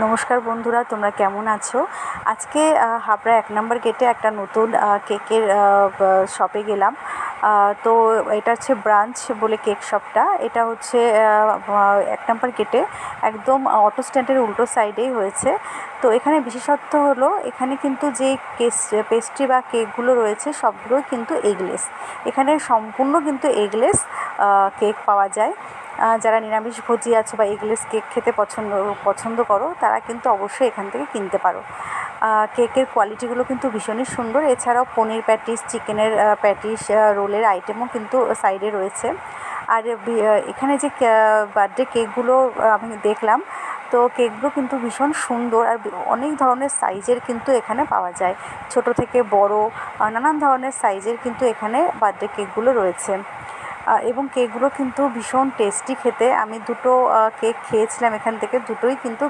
নমস্কার বন্ধুরা, তোমরা কেমন আছো? আজকে হাবড়া 1 নম্বর গেটে একটা নতুন কেকের শপে গেলাম। তো এটা হচ্ছে ব্রাঞ্চ বলে কেক শপটা। এটা হচ্ছে 1 নম্বর গেটে একদম অটো স্ট্যান্ডের উল্টো সাইডেই হয়েছে। তো এখানে বিশেষত্ব হলো, এখানে কিন্তু যে পেস্ট্রি বা কেকগুলো রয়েছে সবগুলোই কিন্তু এগলেস। এখানে সম্পূর্ণ কিন্তু এগলেস কেক পাওয়া যায়। যারা নিরামিষভোজী আছো বা এগলেস কেক খেতে পছন্দ করো, তারা কিন্তু অবশ্যই এখান থেকে কিনতে পারো। কেকের কোয়ালিটিগুলো কিন্তু ভীষণই সুন্দর। এছাড়াও পনির প্যাটিস, চিকেনের প্যাটিস, রোলের আইটেমও কিন্তু সাইডে রয়েছে। আর এখানে যে বার্থডে কেকগুলো আমি দেখলাম, তো কেকগুলো কিন্তু ভীষণ সুন্দর আর অনেক ধরনের সাইজের কিন্তু এখানে পাওয়া যায়। ছোট থেকে বড় নানান ধরনের সাইজের কিন্তু এখানে বার্থডে কেকগুলো রয়েছে। এবং কেকগুলো কিন্তু ভীষণ টেস্টি খেতে। আমি দুটো কেক খেয়েছিলাম এখান থেকে, দুটোই কিন্তু